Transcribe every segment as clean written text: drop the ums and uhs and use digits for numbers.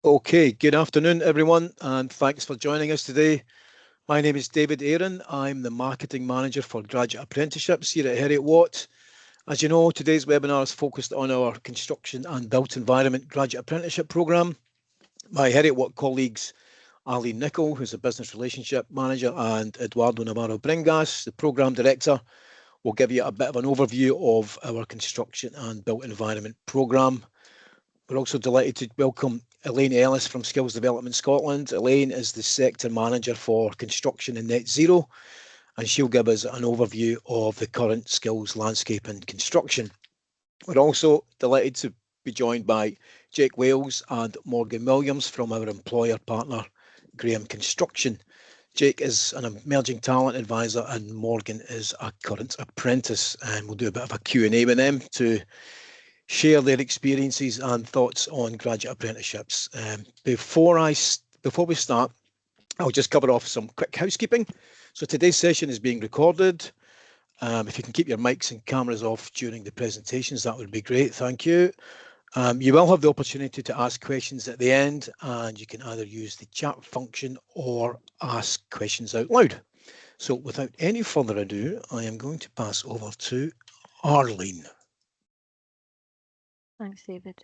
Okay, good afternoon, everyone, and thanks for joining us today. My name is David Aaron. I'm the Marketing Manager for Graduate Apprenticeships here at Heriot-Watt. As you know, today's webinar is focused on our Construction and Built Environment Graduate Apprenticeship Programme. My Heriot-Watt colleagues, Ali Nicol, who's a Business Relationship Manager, and Eduardo Navarro Bringas, the Programme Director, will give you a bit of an overview of our Construction and Built Environment Programme. We're also delighted to welcome Elaine Ellis from Skills Development Scotland. Elaine is the Sector Manager for Construction and Net Zero, and she'll give us an overview of the current skills landscape in construction. We're also delighted to be joined by Jake Wales and Morgan Williams from our employer partner, Graham Construction. Jake is an emerging talent advisor and Morgan is a current apprentice, and we'll do a bit of a Q&A with them to share their experiences and thoughts on graduate apprenticeships. Before we start, I'll just cover off some quick housekeeping. So today's session is being recorded. If you can keep your mics and cameras off during the presentations, that would be great. Thank you. You will have the opportunity to ask questions at the end, and you can either use the chat function or ask questions out loud. So without any further ado, I am going to pass over to Arlene. Thanks, David.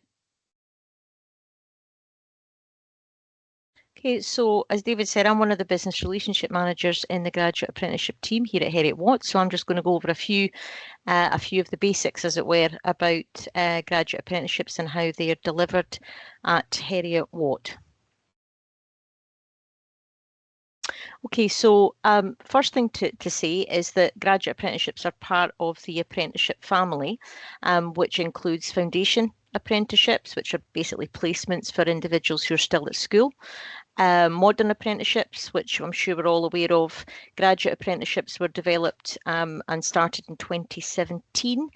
Okay, so as David said, I'm one of the business relationship managers in the graduate apprenticeship team here at Heriot-Watt. So I'm just going to go over a few of the basics, as it were, about graduate apprenticeships and how they are delivered at Heriot-Watt. Okay, so first thing to say is that graduate apprenticeships are part of the apprenticeship family, which includes foundation apprenticeships, which are basically placements for individuals who are still at school. Modern apprenticeships, which I'm sure we're all aware of. Graduate apprenticeships were developed and started in 2017,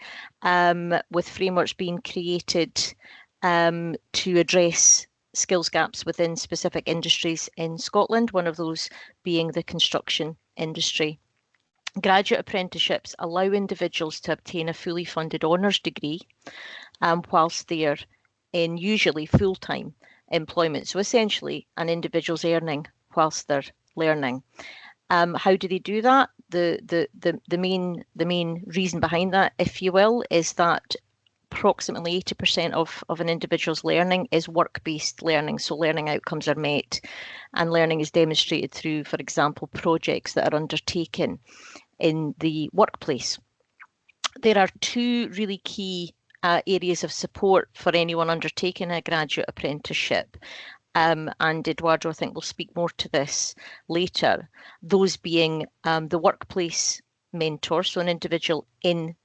with frameworks being created to address skills gaps within specific industries in Scotland, one of those being the construction industry. Graduate apprenticeships allow individuals to obtain a fully funded honours degree whilst they're in usually full-time employment. So essentially, an individual's earning whilst they're learning. How do they do that? The main reason behind that, if you will, is that approximately 80% of an individual's learning is work-based learning. So learning outcomes are met and learning is demonstrated through, for example, projects that are undertaken in the workplace. There are two really key areas of support for anyone undertaking a graduate apprenticeship. And Eduardo, I think, will speak more to this later. Those being the workplace mentor, so an individual in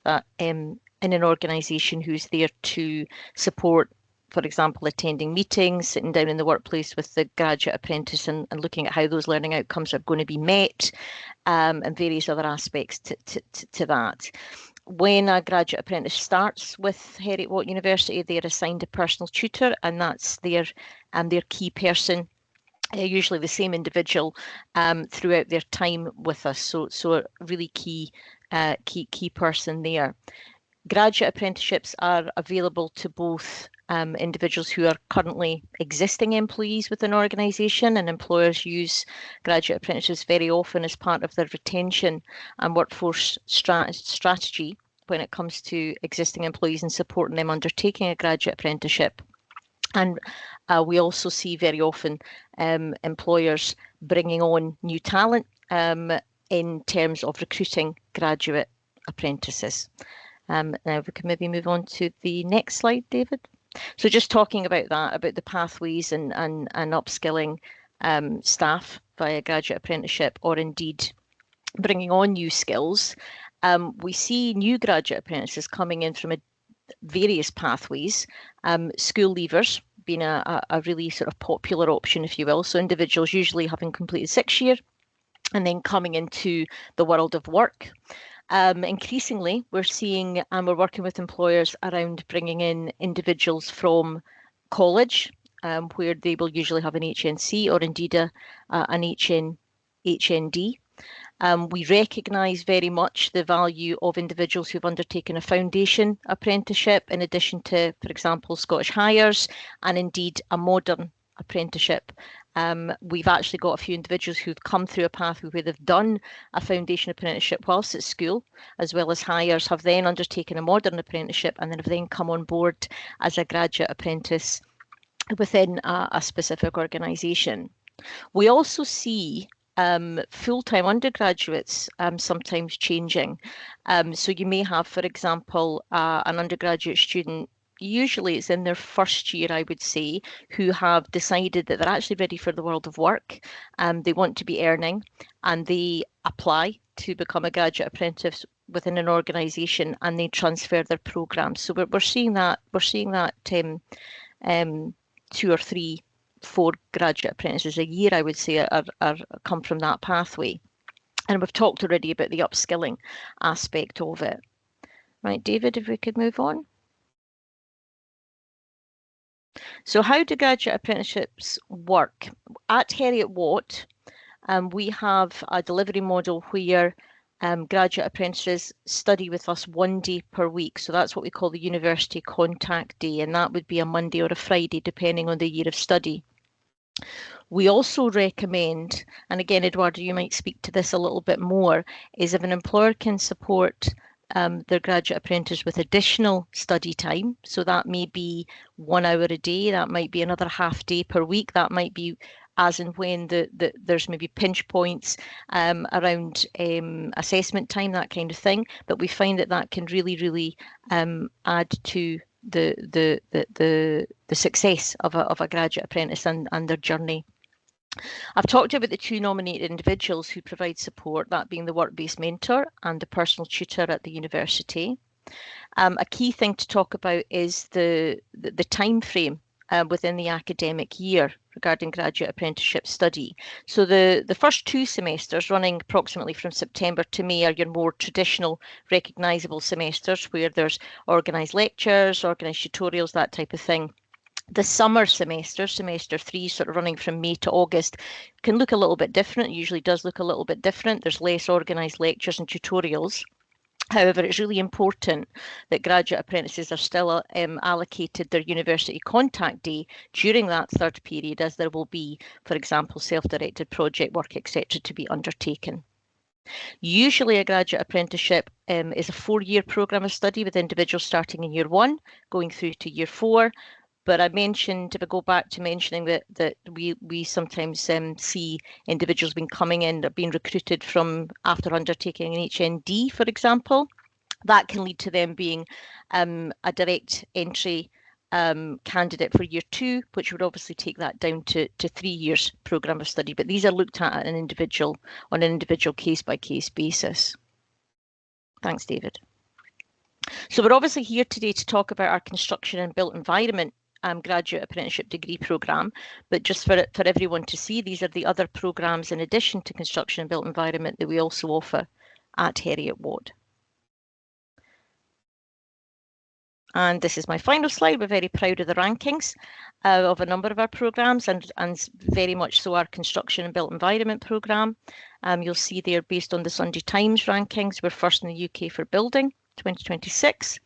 an organisation who's there to support, for example, attending meetings, sitting down in the workplace with the graduate apprentice and looking at how those learning outcomes are going to be met, and various other aspects to that. When a graduate apprentice starts with Heriot-Watt University, they're assigned a personal tutor, and that's their key person, usually the same individual throughout their time with us. So a really key person there. Graduate apprenticeships are available to both individuals who are currently existing employees with an organisation, and employers use graduate apprenticeships very often as part of their retention and workforce strategy when it comes to existing employees and supporting them undertaking a graduate apprenticeship. And we also see very often employers bringing on new talent in terms of recruiting graduate apprentices. Now we can maybe move on to the next slide, David. So just talking about that, about the pathways and upskilling staff via graduate apprenticeship, or indeed bringing on new skills. We see new graduate apprentices coming in from various pathways, school leavers being a really sort of popular option, if you will. So individuals usually having completed 6 year and then coming into the world of work. Increasingly, we're seeing and we're working with employers around bringing in individuals from college, where they will usually have an HNC or indeed an HND. We recognise very much the value of individuals who've undertaken a foundation apprenticeship, in addition to, for example, Scottish Highers, and indeed a modern apprenticeship. We've actually got a few individuals who've come through a pathway where they've done a foundation apprenticeship whilst at school, as well as hires have then undertaken a modern apprenticeship and then have then come on board as a graduate apprentice within a specific organisation. We also see full-time undergraduates sometimes changing. So you may have, for example, an undergraduate student, usually it's in their first year, I would say, who have decided that they're actually ready for the world of work. They want to be earning and they apply to become a graduate apprentice within an organisation and they transfer their programmes. So we're seeing that 2 or 3, 4 graduate apprentices a year, I would say, are come from that pathway. And we've talked already about the upskilling aspect of it. Right, David, if we could move on. So how do graduate apprenticeships work? At Heriot-Watt, we have a delivery model where graduate apprentices study with us 1 day per week. So that's what we call the university contact day, and that would be a Monday or a Friday, depending on the year of study. We also recommend, and again, Eduardo, you might speak to this a little bit more, is if an employer can support their graduate apprentice with additional study time. So that may be 1 hour a day, that might be another half day per week, that might be as and when there's maybe pinch points around assessment time, that kind of thing. But we find that can really add to the success of a graduate apprentice and their journey. I've talked about the 2 nominated individuals who provide support, that being the work-based mentor and the personal tutor at the university. A key thing to talk about is the time frame within the academic year regarding graduate apprenticeship study. So the first 2 semesters, running approximately from September to May, are your more traditional recognisable semesters where there's organised lectures, organised tutorials, that type of thing. The summer semester, semester 3, sort of running from May to August, can look a little bit different. It usually does look a little bit different. There's less organised lectures and tutorials. However, it's really important that graduate apprentices are still allocated their university contact day during that 3rd period, as there will be, for example, self-directed project work, etc., to be undertaken. Usually a graduate apprenticeship is a 4-year programme of study with individuals starting in year 1, going through to year 4. But I mentioned, if I go back to mentioning that we sometimes see individuals coming in, being recruited from after undertaking an HND, for example. That can lead to them being a direct entry candidate for year 2, which would obviously take that down to 3 years programme of study. But these are looked at on an individual case-by-case basis. Thanks, David. So we're obviously here today to talk about our construction and built environment graduate apprenticeship degree programme, but just for everyone to see, these are the other programmes in addition to construction and built environment that we also offer at Heriot-Watt. And this is my final slide. We're very proud of the rankings of a number of our programmes and very much so our construction and built environment programme. You'll see there, based on the Sunday Times rankings, we're first in the UK for building 2026.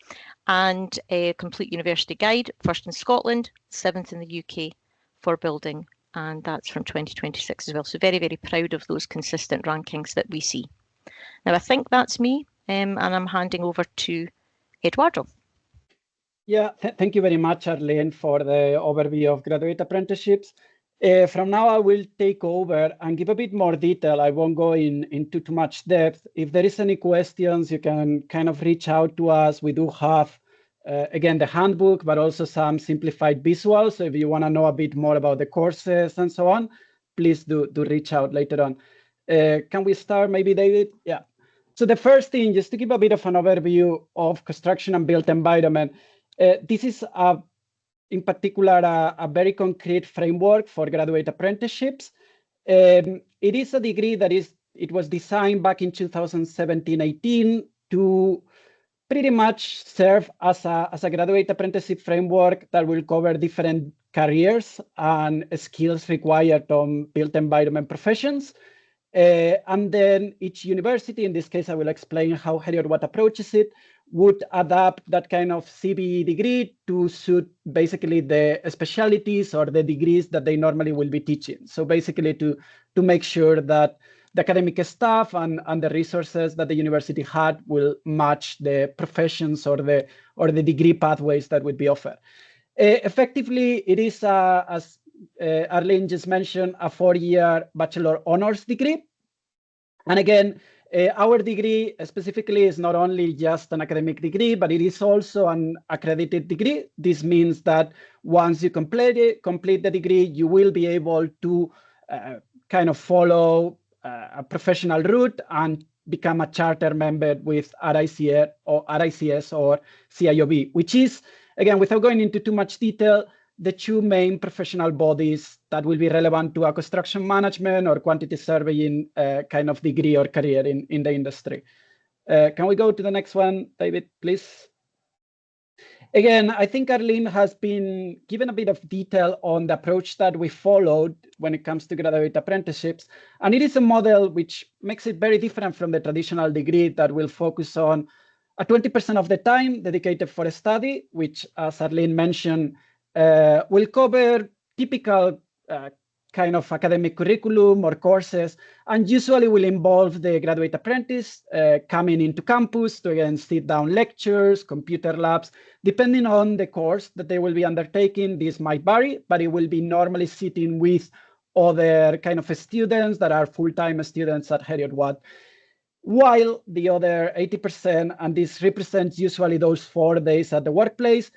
And a complete university guide, first in Scotland, 7th in the UK for building, and that's from 2026 as well. So very proud of those consistent rankings that we see. Now I think that's me, and I'm handing over to Eduardo. Yeah, thank you very much, Arlene, for the overview of graduate apprenticeships. From now, I will take over and give a bit more detail. I won't go into too much depth. If there is any questions, you can kind of reach out to us. We do have, again, the handbook, but also some simplified visuals. So if you want to know a bit more about the courses and so on, please do reach out later on. Can we start maybe, David? Yeah. So the first thing, just to give a bit of an overview of construction and built environment, this is in particular, a very concrete framework for graduate apprenticeships. It is a degree that it was designed back in 2017-18 to pretty much serve as a graduate apprenticeship framework that will cover different careers and skills required on built environment professions. And then each university, in this case, I will explain how Heriot-Watt approaches it, would adapt that kind of CBE degree to suit basically the specialties or the degrees that they normally will be teaching. So basically to make sure that the academic staff and the resources that the university had will match the professions or the degree pathways that would be offered. Effectively, it is, as Arlene just mentioned, a 4-year bachelor honors degree. And again, our degree specifically is not only just an academic degree, but it is also an accredited degree. This means that once you complete the degree, you will be able to kind of follow a professional route and become a charter member with RICS or CIOB, which is, again, without going into too much detail, the two main professional bodies that will be relevant to a construction management or quantity surveying kind of degree or career in the industry. Can we go to the next one, David, please? Again, I think Arlene has been given a bit of detail on the approach that we followed when it comes to graduate apprenticeships. And it is a model which makes it very different from the traditional degree that will focus on a 20% of the time dedicated for a study, which, as Arlene mentioned, will cover typical kind of academic curriculum or courses, and usually will involve the graduate apprentice coming into campus to, again, sit down lectures, computer labs. Depending on the course that they will be undertaking, this might vary, but it will be normally sitting with other kind of students that are full-time students at Heriot-Watt. While the other 80%, and this represents usually those 4 days at the workplace,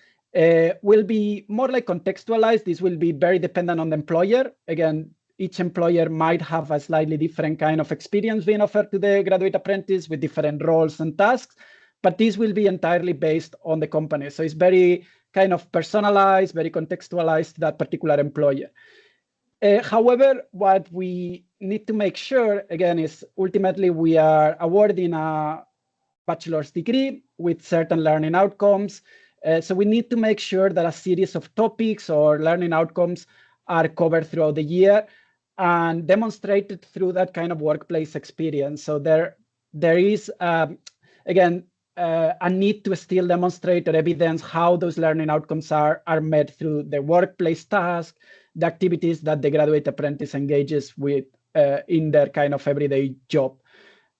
will be more like contextualized. This will be very dependent on the employer. Again, each employer might have a slightly different kind of experience being offered to the graduate apprentice with different roles and tasks, but this will be entirely based on the company. So it's very kind of personalized, very contextualized to that particular employer. However, what we need to make sure, again, is ultimately we are awarding a bachelor's degree with certain learning outcomes. So we need to make sure that a series of topics or learning outcomes are covered throughout the year and demonstrated through that kind of workplace experience. So there is, again, a need to still demonstrate or evidence how those learning outcomes are met through the workplace tasks, the activities that the graduate apprentice engages with in their kind of everyday job.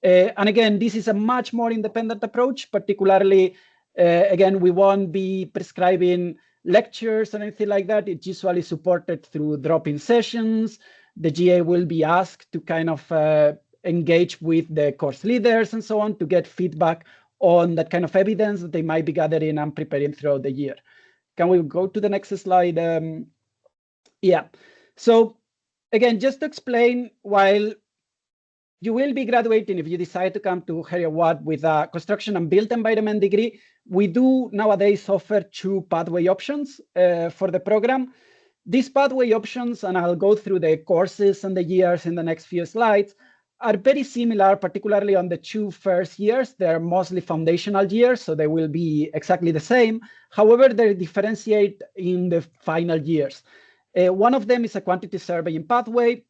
And again, this is a much more independent approach, particularly, again, we won't be prescribing lectures or anything like that. It's usually supported through drop-in sessions. The GA will be asked to kind of engage with the course leaders and so on to get feedback on that kind of evidence that they might be gathering and preparing throughout the year. Can we go to the next slide? Yeah. So again, just to explain, while you will be graduating if you decide to come to Heriot-Watt with a construction and built environment degree, we do nowadays offer 2 pathway options for the program. These pathway options, and I'll go through the courses and the years in the next few slides, are very similar, particularly on the 2 first years. They're mostly foundational years, so they will be exactly the same. However, they differentiate in the final years. One of them is a quantity surveying pathway,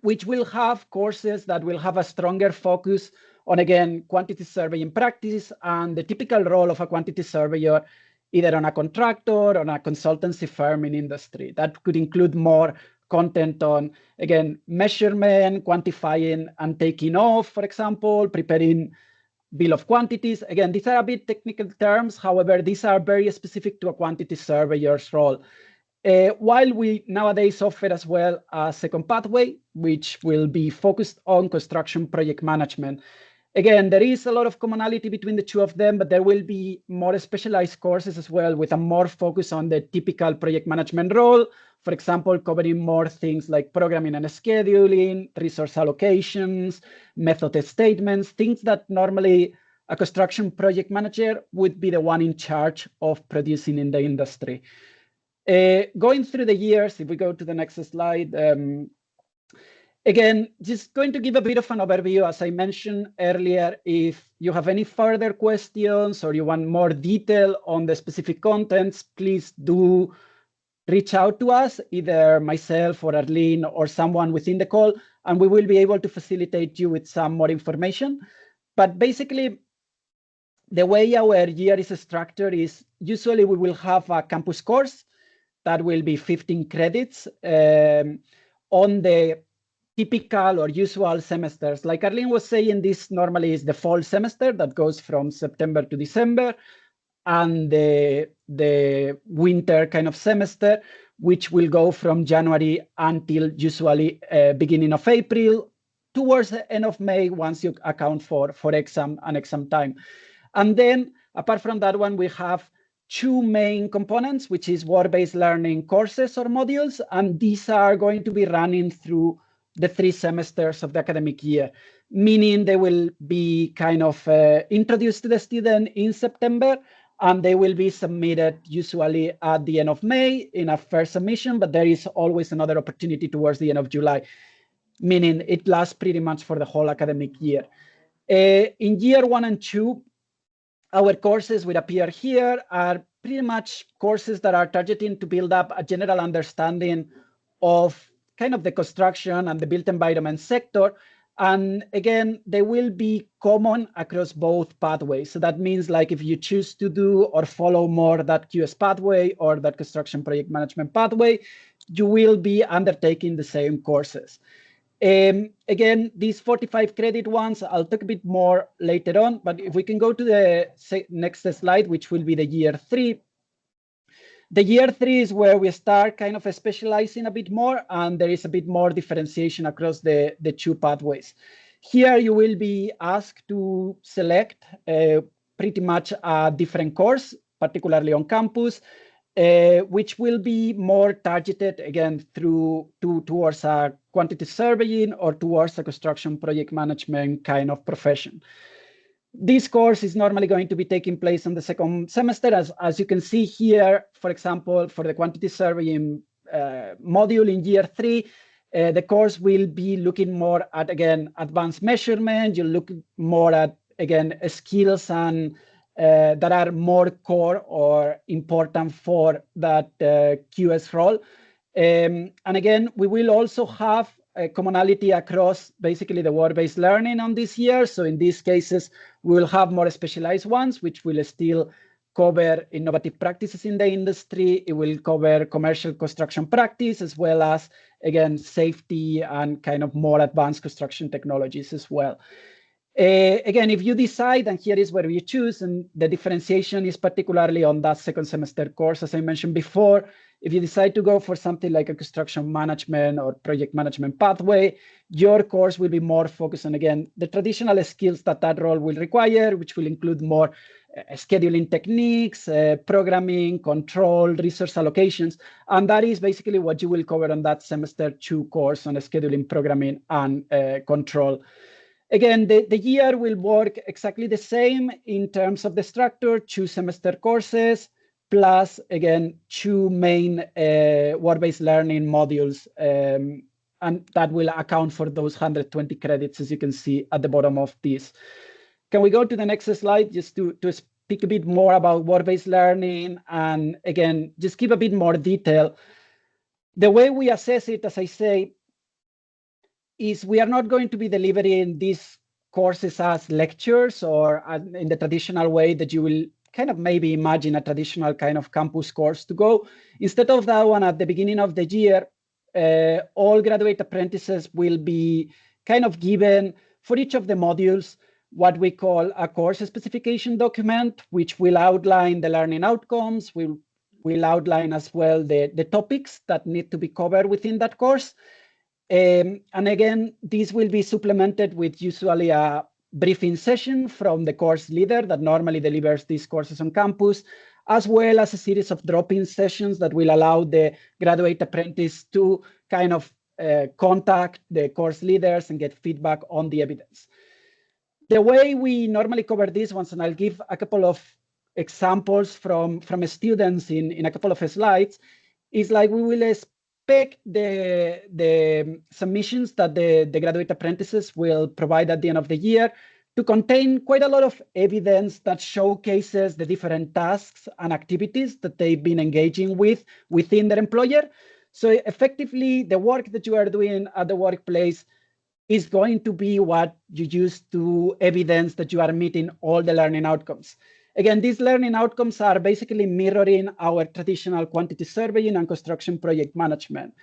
which will have courses that will have a stronger focus on, again, quantity surveying practice and the typical role of a quantity surveyor, either on a contractor or on a consultancy firm in industry. That could include more content on, again, measurement, quantifying and taking off, for example, preparing bill of quantities. Again, these are a bit technical terms. However, these are very specific to a quantity surveyor's role. While we nowadays offer as well a second pathway, which will be focused on construction project management. Again, there is a lot of commonality between the 2 of them, but there will be more specialized courses as well with a more focus on the typical project management role. For example, covering more things like programming and scheduling, resource allocations, method statements, things that normally a construction project manager would be the one in charge of producing in the industry. Going through the years, if we go to the next slide, again, just going to give a bit of an overview. As I mentioned earlier, if you have any further questions or you want more detail on the specific contents, please do reach out to us, either myself or Arlene or someone within the call, and we will be able to facilitate you with some more information. But basically, The way our year is structured is usually we will have a campus course that will be 15 credits on the typical or usual semesters. Like Arlene was saying, this normally is the fall semester that goes from September to December, and the winter kind of semester, which will go from January until usually beginning of April, towards the end of May, once you account for exam and exam time. And then apart from that one, we have two main components, which is work-based learning courses or modules, and these are going to be running through the 3 semesters of the academic year, meaning they will be kind of introduced to the student in September, and they will be submitted usually at the end of May in a first submission, but there is always another opportunity towards the end of July, meaning it lasts pretty much for the whole academic year. In year 1 and 2, our courses will appear here are pretty much courses that are targeting to build up a general understanding of kind of the construction and the built environment sector. And again, they will be common across both pathways. So that means like if you choose to do or follow more that QS pathway or that construction project management pathway, you will be undertaking the same courses. Again, these 45 credit ones, I'll talk a bit more later on, but if we can go to the next slide, which will be the year 3. The year 3 is where we start kind of specializing a bit more, and there is a bit more differentiation across the 2 pathways. Here you will be asked to select pretty much a different course, particularly on campus, which will be more targeted again towards a quantity surveying or towards a construction project management kind of profession. This course is normally going to be taking place in the 2nd semester. As you can see here, for example, for the quantity surveying module in year 3, the course will be looking more at, again, advanced measurement. You look more at, again, skills and that are more core or important for that QS role. And again, we will also have a commonality across basically the work-based learning on this year. So in these cases, we will have more specialized ones, which will still cover innovative practices in the industry. It will cover commercial construction practice, as well as, again, safety and kind of more advanced construction technologies as well. Again, if you decide, and here is where you choose, and the differentiation is particularly on that 2nd semester course, as I mentioned before, if you decide to go for something like a construction management or project management pathway, your course will be more focused on, again, the traditional skills that role will require, which will include more scheduling techniques, programming, control, resource allocations. And that is basically what you will cover on that semester 2 course on scheduling, programming, and control. Again, the year will work exactly the same in terms of the structure, 2 semester courses, plus, again, 2 main work-based learning modules, and that will account for those 120 credits, as you can see at the bottom of this. Can we go to the next slide just to speak a bit more about work-based learning and, again, just give a bit more detail. The way we assess it, as I say, is we are not going to be delivering these courses as lectures or in the traditional way that you will kind of maybe imagine a traditional kind of campus course to go. Instead of that one, at the beginning of the year, all graduate apprentices will be kind of given, for each of the modules, what we call a course specification document, which will outline the learning outcomes, will outline as well the topics that need to be covered within that course. And again, this will be supplemented with usually a briefing session from the course leader that normally delivers these courses on campus, as well as a series of drop-in sessions that will allow the graduate apprentice to kind of contact the course leaders and get feedback on the evidence. The way we normally cover these ones, and I'll give a couple of examples from students in a couple of slides, is like we will expect the submissions that the graduate apprentices will provide at the end of the year to contain quite a lot of evidence that showcases the different tasks and activities that they've been engaging with within their employer. So effectively, the work that you are doing at the workplace is going to be what you use to evidence that you are meeting all the learning outcomes. Again, these learning outcomes are basically mirroring our traditional quantity surveying and construction project management.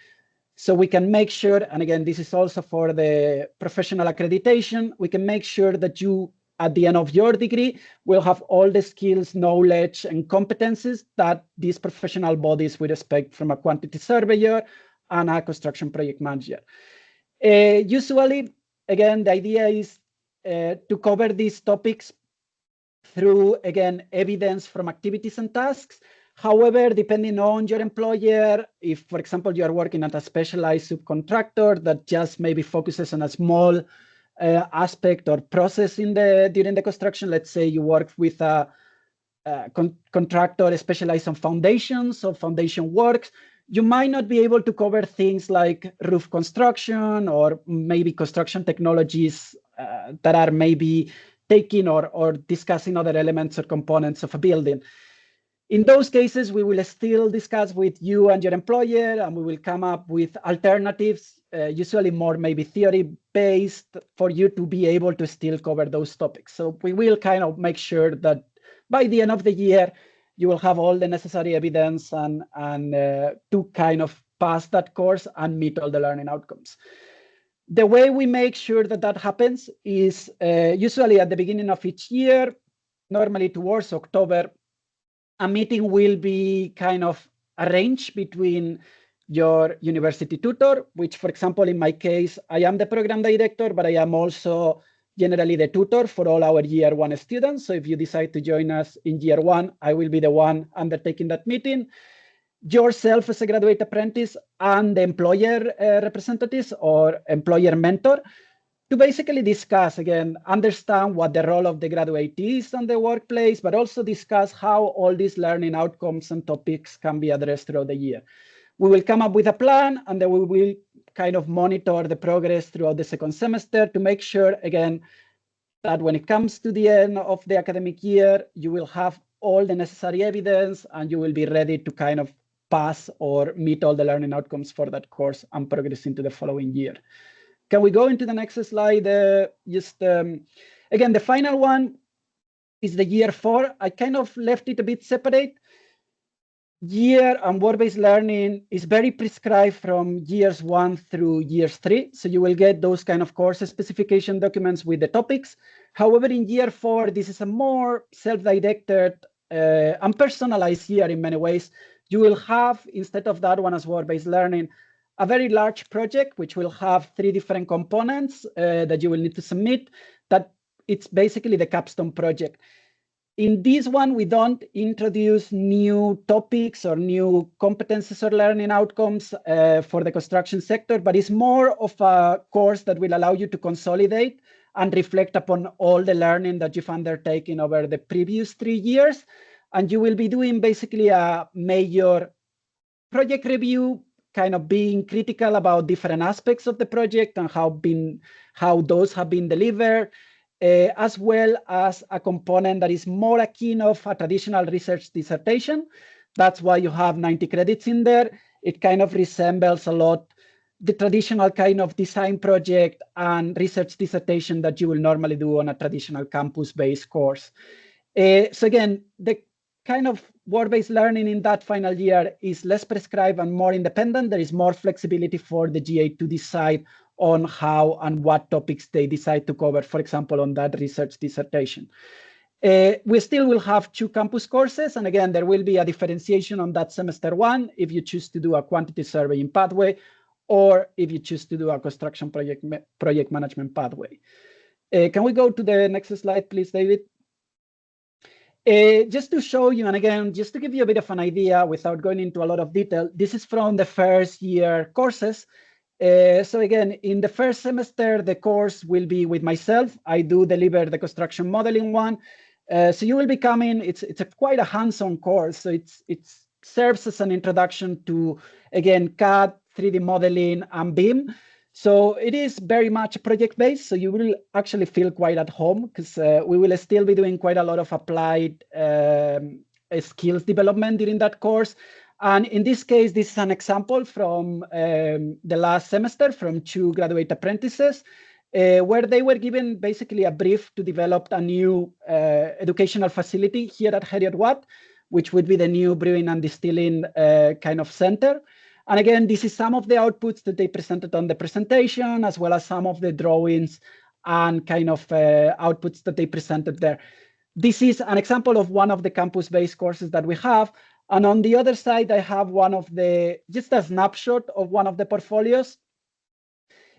So we can make sure, and again, this is also for the professional accreditation, we can make sure that you, at the end of your degree, will have all the skills, knowledge, and competencies that these professional bodies would expect from a quantity surveyor and a construction project manager. Usually, again, the idea is to cover these topics through, again, evidence from activities and tasks. However, depending on your employer, if, for example, you are working at a specialized subcontractor that just maybe focuses on a small aspect or process during the construction, let's say you work with a contractor specialized on foundations or foundation works, you might not be able to cover things like roof construction or maybe construction technologies that are maybe taking or discussing other elements or components of a building. In those cases, we will still discuss with you and your employer, and we will come up with alternatives, usually more maybe theory-based, for you to be able to still cover those topics. So we will kind of make sure that by the end of the year, you will have all the necessary evidence and to kind of pass that course and meet all the learning outcomes. The way we make sure that that happens is usually at the beginning of each year, normally towards October, a meeting will be kind of arranged between your university tutor, which, for example, in my case, I am the program director, but I am also generally the tutor for all our year one students. So if you decide to join us in year one, I will be the one undertaking that meeting. Yourself as a graduate apprentice and the employer representatives or employer mentor to basically discuss, again, understand what the role of the graduate is on the workplace, but also discuss how all these learning outcomes and topics can be addressed throughout the year. We will come up with a plan, and then we will kind of monitor the progress throughout the second semester to make sure, again, that when it comes to the end of the academic year, you will have all the necessary evidence and you will be ready to kind of pass or meet all the learning outcomes for that course and progress into the following year. Can we go into the next slide? Again, the final one is the year 4. I kind of left it a bit separate. Year and work-based learning is very prescribed from years 1 through years 3. So you will get those kind of course specification documents with the topics. However, in year 4, this is a more self-directed and personalized year in many ways. You will have, instead of that one as work-based learning, a very large project, which will have 3 different components that you will need to submit. That it's basically the capstone project. In this one, we don't introduce new topics or new competences or learning outcomes for the construction sector, but it's more of a course that will allow you to consolidate and reflect upon all the learning that you've undertaken over the previous 3 years. And you will be doing basically a major project review, kind of being critical about different aspects of the project and how those have been delivered, as well as a component that is more akin of a traditional research dissertation. That's why you have 90 credits in there. It kind of resembles a lot the traditional kind of design project and research dissertation that you will normally do on a traditional campus-based course. So again, the kind of work-based learning in that final year is less prescribed and more independent. There is more flexibility for the GA to decide on how and what topics they decide to cover, for example, on that research dissertation. We still will have 2 campus courses. And again, there will be a differentiation on that semester 1 if you choose to do a quantity surveying pathway or if you choose to do a construction project management pathway. Can we go to the next slide, please, David? Just to show you, and again, just to give you a bit of an idea without going into a lot of detail, this is from the first year courses. So again, in the first semester, the course will be with myself. I do deliver the construction modeling one. So you will be coming, it's quite a hands-on course. So it serves as an introduction to, again, CAD, 3D modeling, and BIM. So it is very much project-based. So you will actually feel quite at home because we will still be doing quite a lot of applied skills development during that course. And in this case, this is an example from the last semester from 2 graduate apprentices. where they were given basically a brief to develop a new educational facility here at Heriot-Watt, which would be the new brewing and distilling kind of center. And again, this is some of the outputs that they presented on the presentation, as well as some of the drawings and kind of outputs that they presented there. This is an example of one of the campus-based courses that we have. And on the other side, I have just a snapshot of one of the portfolios.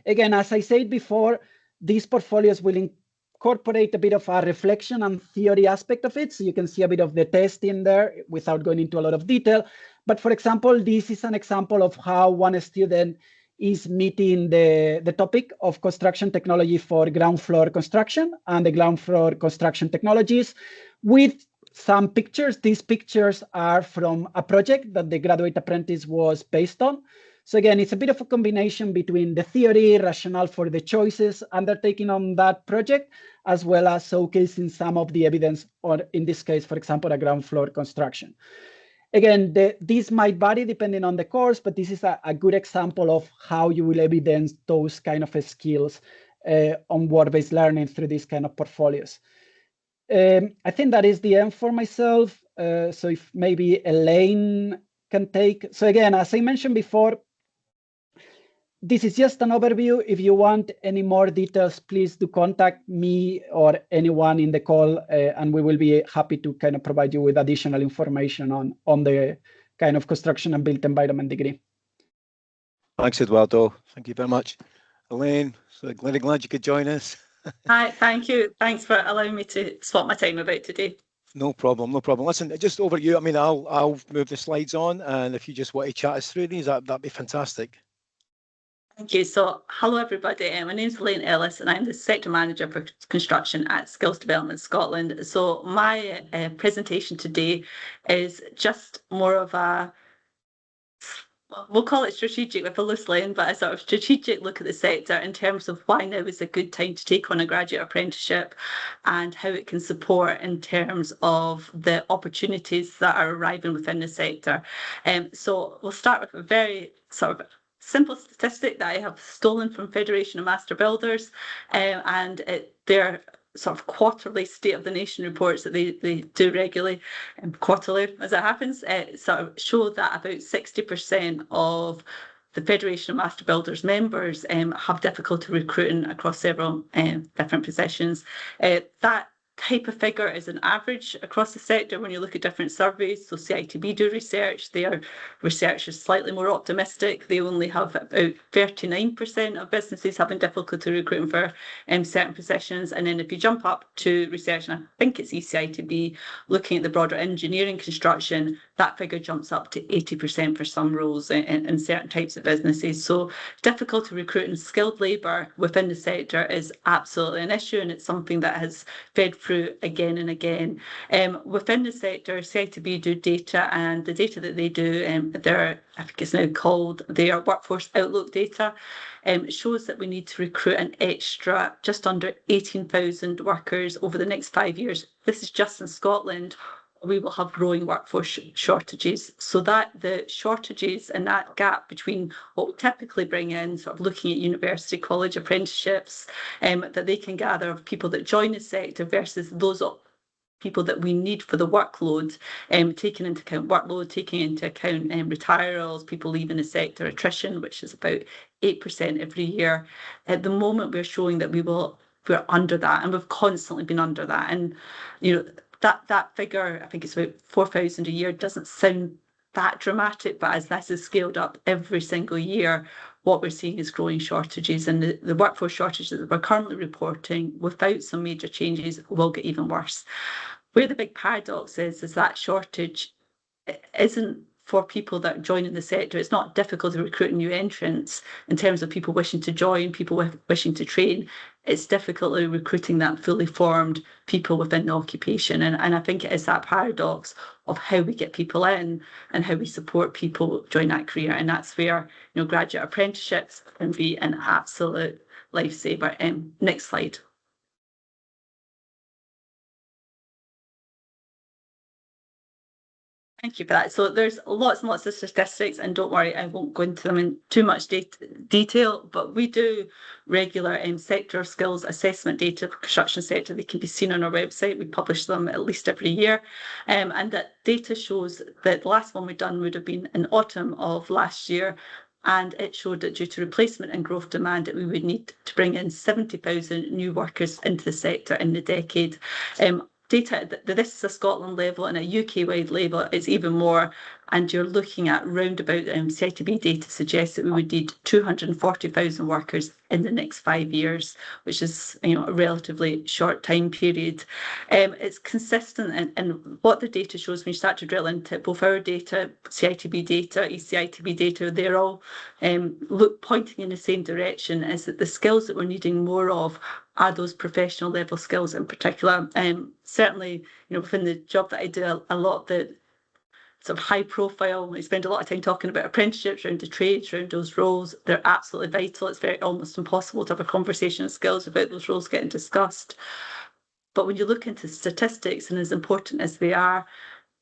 Again, as I said before, these portfolios will incorporate a bit of a reflection and theory aspect of it. So you can see a bit of the test in there without going into a lot of detail. But for example, this is an example of how one student is meeting the topic of construction technology for ground floor construction and the ground floor construction technologies with some pictures. These pictures are from a project that the graduate apprentice was based on. So again, it's a bit of a combination between the theory, rationale for the choices undertaken on that project, as well as showcasing some of the evidence, or in this case, for example, a ground floor construction. Again, this might vary depending on the course, but this is a good example of how you will evidence those kind of skills on work-based learning through these kind of portfolios. I think that is the end for myself. So if maybe Elaine can take. So again, as I mentioned before, this is just an overview. If you want any more details, please do contact me or anyone in the call, and we will be happy to kind of provide you with additional information on the kind of construction and built environment degree. Thanks, Eduardo. Thank you very much. Elaine, so glad you could join us. Hi, thank you. Thanks for allowing me to swap my time about today. No problem, no problem. Listen, just over you. I mean, I'll move the slides on, and if you just want to chat us through these, that'd be fantastic. Thank you. So, hello everybody. My name is Elaine Ellis, and I'm the Sector Manager for Construction at Skills Development Scotland. So, my presentation today is just more of a, we'll call it strategic with a loose line, but a sort of strategic look at the sector in terms of why now is a good time to take on a graduate apprenticeship and how it can support in terms of the opportunities that are arriving within the sector. So, we'll start with a very sort of simple statistic that I have stolen from Federation of Master Builders, and their sort of quarterly State of the Nation reports that they do regularly, quarterly as it happens, sort of show that about 60% of the Federation of Master Builders members have difficulty recruiting across several different positions. That type of figure is an average across the sector when you look at different surveys. So CITB do research. Their research is slightly more optimistic. They only have about 39% of businesses having difficulty recruiting for certain positions. And then if you jump up to research, and I think it's ECITB, looking at the broader engineering construction, that figure jumps up to 80% for some roles in certain types of businesses. So difficulty recruiting skilled labour within the sector is absolutely an issue, and it's something that has fed through again and again. Within the sector, CITB do data, and the data that they do, I think it's now called their Workforce Outlook data, shows that we need to recruit an extra just under 18,000 workers over the next 5 years. This is just in Scotland. We will have growing workforce shortages, so that the shortages and that gap between what we typically bring in, sort of looking at university college apprenticeships, that they can gather of people that join the sector versus those people that we need for the workload, taking into account workload, taking into account retirals, people leaving the sector, attrition, which is about 8% every year. At the moment, we're showing that we're under that, and we've constantly been under that. And that figure, I think it's about 4,000 a year, doesn't sound that dramatic, but as this is scaled up every single year, what we're seeing is growing shortages, and the workforce shortages that we're currently reporting, without some major changes, will get even worse. Where the big paradox is that shortage isn't for people that are joining the sector. It's not difficult to recruit new entrants in terms of people wishing to join, people wishing to train. It's difficultly recruiting that fully formed people within the occupation. And I think it is that paradox of how we get people in and how we support people join that career. And that's where graduate apprenticeships can be an absolute lifesaver. Next slide. Thank you for that. So there's lots and lots of statistics, and don't worry, I won't go into them in too much detail, but we do regular sector skills assessment data for construction sector. They can be seen on our website. We publish them at least every year. And that data shows that the last one we've done would have been in autumn of last year. And it showed that due to replacement and growth demand, that we would need to bring in 70,000 new workers into the sector in the decade. Data, this is a Scotland level, and a UK-wide level it's even more, and you're looking at roundabout CITB data suggests that we would need 240,000 workers in the next 5 years, which is a relatively short time period. It's consistent, and what the data shows when you start to drill into it, both our data, CITB data, ECITB data, they're all pointing in the same direction, is that the skills that we're needing more of are those professional level skills in particular. Certainly, within the job that I do, a lot of the sort of high profile, we spend a lot of time talking about apprenticeships around the trades, around those roles. They're absolutely vital. It's almost impossible to have a conversation of skills without those roles getting discussed. But when you look into statistics, and as important as they are,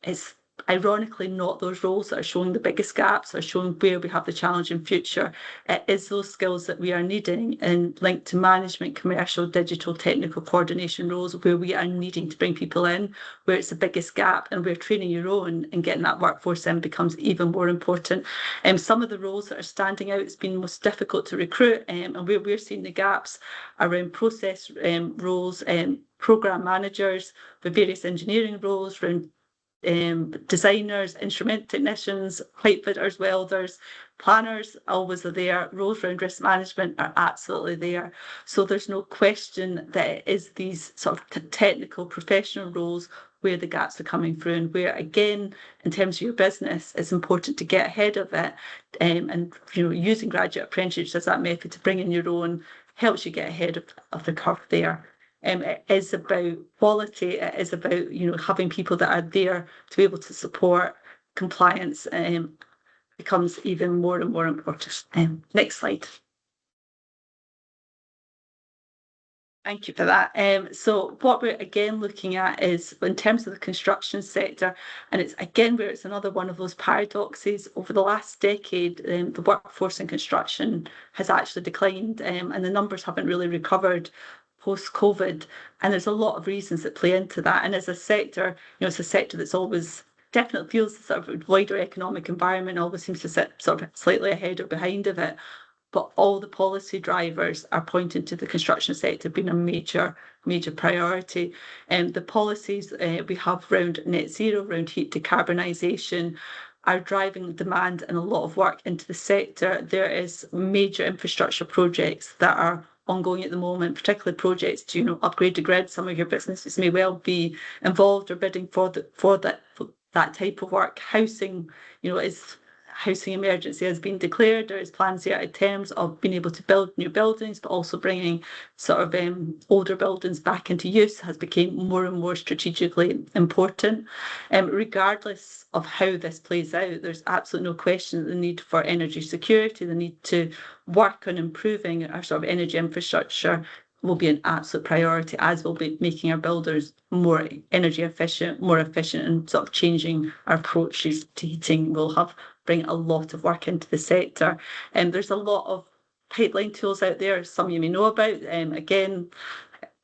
it's ironically not those roles that are showing the biggest gaps or showing where we have the challenge in future. It is those skills that we are needing and linked to management, commercial, digital, technical coordination roles where we are needing to bring people in, where it's the biggest gap, and where training your own and getting that workforce in becomes even more important. Some of the roles that are standing out, it's been most difficult to recruit, and where we're seeing the gaps around process roles, programme managers, with various engineering roles, around designers, instrument technicians, pipe fitters, welders, planners always are there. Roles around risk management are absolutely there. So there's no question that it is these sort of technical professional roles where the gaps are coming through, and where, again, in terms of your business, it's important to get ahead of it, and using graduate apprenticeships as that method to bring in your own helps you get ahead of the curve there. It is about quality. It is about having people that are there to be able to support compliance. Becomes even more and more important. Next slide. Thank you for that. So what we're again looking at is, in terms of the construction sector, and it's again where it's another one of those paradoxes. Over the last decade, the workforce in construction has actually declined, and the numbers haven't really recovered post-COVID, and there's a lot of reasons that play into that. And as a sector, it's a sector that's always definitely feels the sort of wider economic environment always seems to sit sort of slightly ahead or behind of it. But all the policy drivers are pointing to the construction sector being a major priority. And the policies we have around net zero, around heat decarbonisation, are driving demand and a lot of work into the sector. There is major infrastructure projects that are ongoing at the moment, particularly projects to upgrade the grid. Some of your businesses may well be involved or bidding for that type of work. Housing, housing emergency has been declared. There is plans here in terms of being able to build new buildings, but also bringing sort of older buildings back into use has become more and more strategically important. Regardless of how this plays out, there's absolutely no question that the need for energy security, the need to work on improving our sort of energy infrastructure will be an absolute priority, as will be making our builders more energy efficient, more efficient, and sort of changing our approaches to heating will bring a lot of work into the sector. And there's a lot of pipeline tools out there, some you may know about. Again,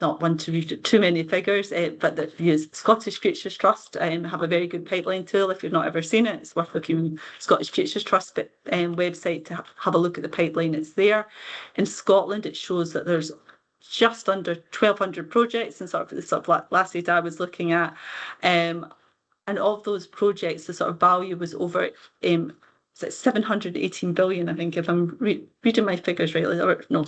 not one to read too many figures, but that use Scottish Futures Trust have a very good pipeline tool. If you've not ever seen it, it's worth looking Scottish Futures Trust website to have a look at the pipeline. It's there. In Scotland, it shows that there's just under 1,200 projects, and sort of last data I was looking at, and of those projects, the sort of value was over 718 billion. I think, if I'm reading my figures rightly, or no.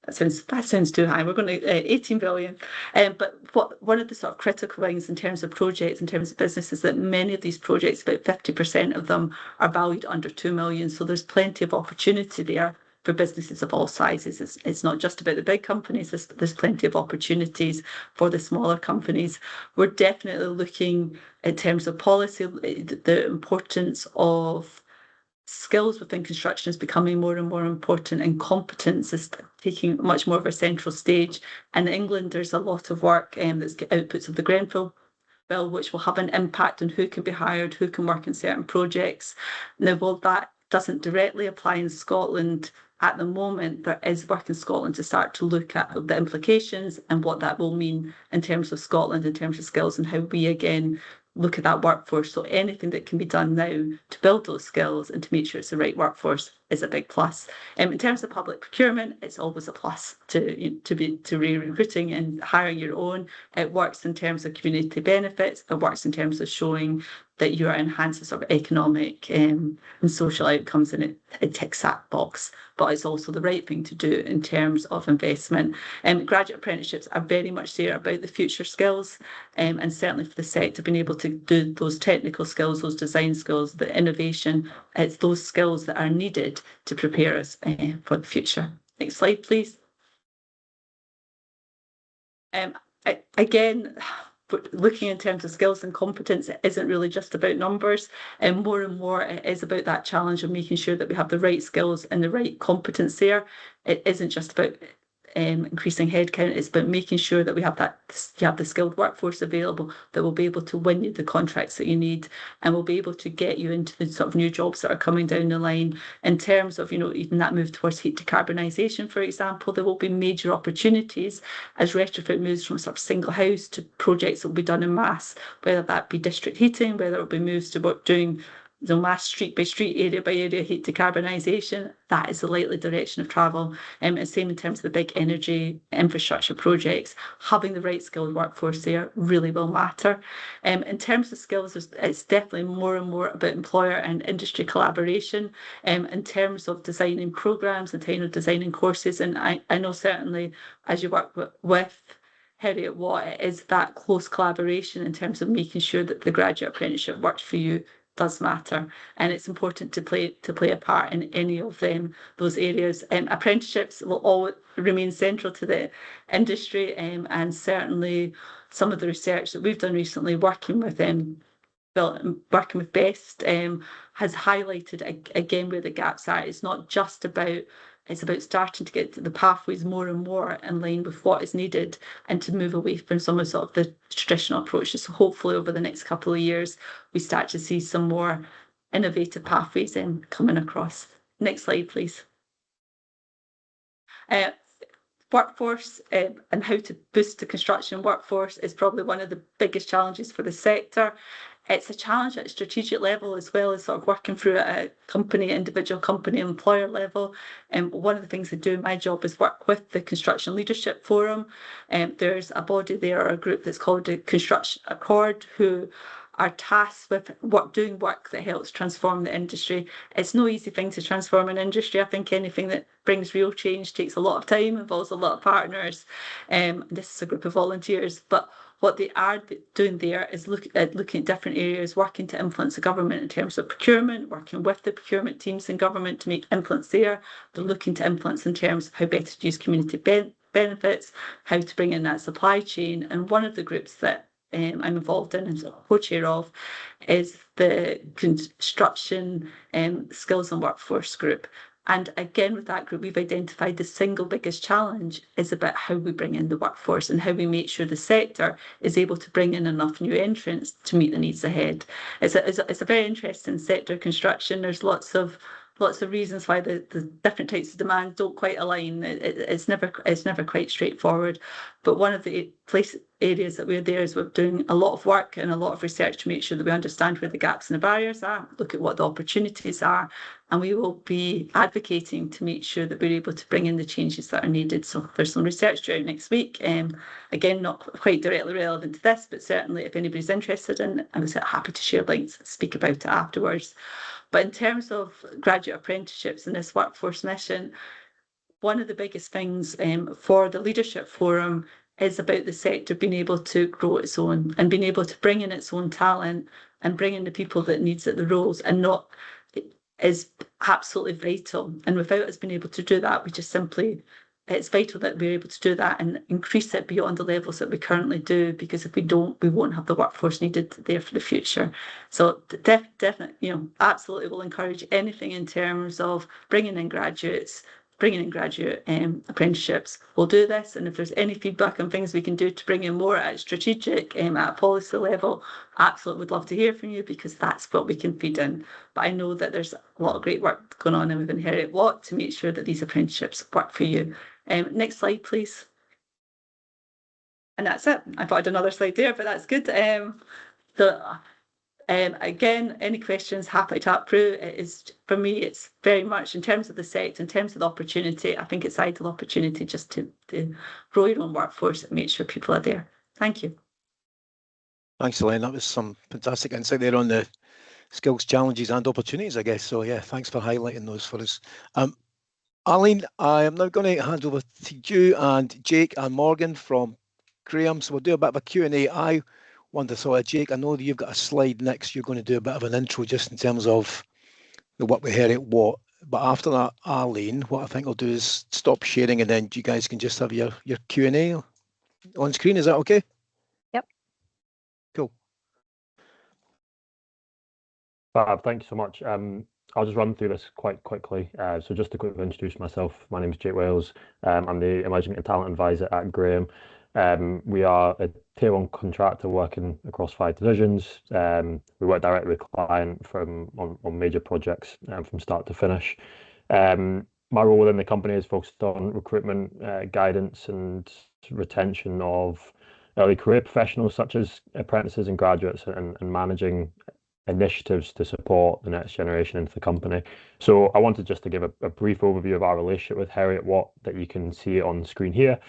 That sounds too high. We're going to 18 billion. But one of the sort of critical things in terms of projects, in terms of business, is that many of these projects, about 50% of them, are valued under 2 million. So there's plenty of opportunity there for businesses of all sizes. It's not just about the big companies. There's plenty of opportunities for the smaller companies. We're definitely looking, in terms of policy, the importance of skills within construction is becoming more and more important, and competence is taking much more of a central stage. In England, there's a lot of work that's outputs of the Grenfell bill which will have an impact on who can be hired, who can work in certain projects. Now, while that doesn't directly apply in Scotland at the moment, there is work in Scotland to start to look at the implications and what that will mean in terms of Scotland, in terms of skills, and how we again look at that workforce. So anything that can be done now to build those skills and to make sure it's the right workforce is a big plus. In terms of public procurement, it's always a plus to re-recruiting and hiring your own. It works in terms of community benefits. It works in terms of showing that you are enhancing sort of economic and social outcomes, and it ticks that box. But it's also the right thing to do in terms of investment. Graduate apprenticeships are very much there about the future skills, and certainly for the sector, being able to do those technical skills, those design skills, the innovation, it's those skills that are needed to prepare us for the future. Next slide, please. Again, looking in terms of skills and competence, it isn't really just about numbers, and more it is about that challenge of making sure that we have the right skills and the right competence there. It isn't just about increasing headcount, it's about making sure that you have the skilled workforce available that will be able to win you the contracts that you need and will be able to get you into the sort of new jobs that are coming down the line. In terms of, even that move towards heat decarbonisation, for example, there will be major opportunities as retrofit moves from sort of single house to projects that will be done in mass, whether that be district heating, whether it will be moves to doing the mass street by street, area by area heat decarbonisation. That is the likely direction of travel. And same in terms of the big energy infrastructure projects. Having the right skilled workforce there really will matter. In terms of skills, it's definitely more and more about employer and industry collaboration. In terms of designing programmes and designing courses, and I know certainly as you work with Heriot-Watt, it is that close collaboration in terms of making sure that the graduate apprenticeship works for you does matter, and it's important to play a part in any of those areas. Apprenticeships will always remain central to the industry, and certainly some of the research that we've done recently working with BEST has highlighted again where the gaps are. It's not just about starting to get the pathways more and more in line with what is needed and to move away from some of sort of the traditional approaches. So hopefully over the next couple of years, we start to see some more innovative pathways coming across. Next slide, please. Workforce and how to boost the construction workforce is probably one of the biggest challenges for the sector. It's a challenge at a strategic level as well as sort of working through at a individual company, employer level. And one of the things I do in my job is work with the Construction Leadership Forum. There's a body there, or a group that's called the Construction Accord, who are tasked with doing work that helps transform the industry. It's no easy thing to transform an industry. I think anything that brings real change takes a lot of time, involves a lot of partners. This is a group of volunteers, but what they are doing there is looking at different areas, working to influence the government in terms of procurement, working with the procurement teams in government to make influence there. They're looking to influence in terms of how better to use community benefits, how to bring in that supply chain. And one of the groups that I'm involved in and co-chair of is the Construction Skills and Workforce Group. And again, with that group, we've identified the single biggest challenge is about how we bring in the workforce and how we make sure the sector is able to bring in enough new entrants to meet the needs ahead. It's a very interesting sector, construction. There's lots of reasons why the different types of demand don't quite align. It's never quite straightforward. But one of the areas that we're there is we're doing a lot of work and a lot of research to make sure that we understand where the gaps and the barriers are, look at what the opportunities are, and we will be advocating to make sure that we're able to bring in the changes that are needed. So there's some research due out next week. Again, not quite directly relevant to this, but certainly if anybody's interested in it, I'm happy to share links and speak about it afterwards. But in terms of graduate apprenticeships and this workforce mission, one of the biggest things for the Leadership Forum is about the sector being able to grow its own and being able to bring in its own talent and bring in the people that needs it, the roles, and not is absolutely vital. And without us being able to do that, it's vital that we're able to do that and increase it beyond the levels that we currently do, because if we don't, we won't have the workforce needed there for the future. So definitely, absolutely will encourage anything in terms of bringing in graduates, bringing in graduate apprenticeships. We'll do this, and if there's any feedback on things we can do to bring in more at strategic, at policy level, absolutely would love to hear from you, because that's what we can feed in. But I know that there's a lot of great work going on within Heriot-Watt to make sure that these apprenticeships work for you. Next slide, please. And that's it. I put another slide there, but that's good. Again, any questions, happy to chat through. It is, for me, it's very much in terms of the sector, in terms of the opportunity. I think it's ideal opportunity just to grow your own workforce and make sure people are there. Thank you. Thanks, Elaine. That was some fantastic insight there on the skills, challenges and opportunities, I guess. So yeah, thanks for highlighting those for us. Arlene, I am now going to hand over to you and Jake and Morgan from Graham. So we'll do a bit of a Q&A. I wonder, so Jake, I know that you've got a slide next. You're going to do a bit of an intro just in terms of the work we heard at what. But after that, Arlene, what I think I'll do is stop sharing and then you guys can just have your Q&A on screen. Is that okay? Yep. Cool. Fab, thank you so much. I'll just run through this quite quickly. So just to quickly introduce myself, my name is Jake Wales. I'm the Emerging Talent Advisor at Graham. We are a tier 1 contractor working across 5 divisions. We work directly with client on major projects from start to finish. My role within the company is focused on recruitment, guidance and retention of early career professionals such as apprentices and graduates, and managing initiatives to support the next generation into the company. So I wanted just to give a brief overview of our relationship with Heriot-Watt that you can see on screen here.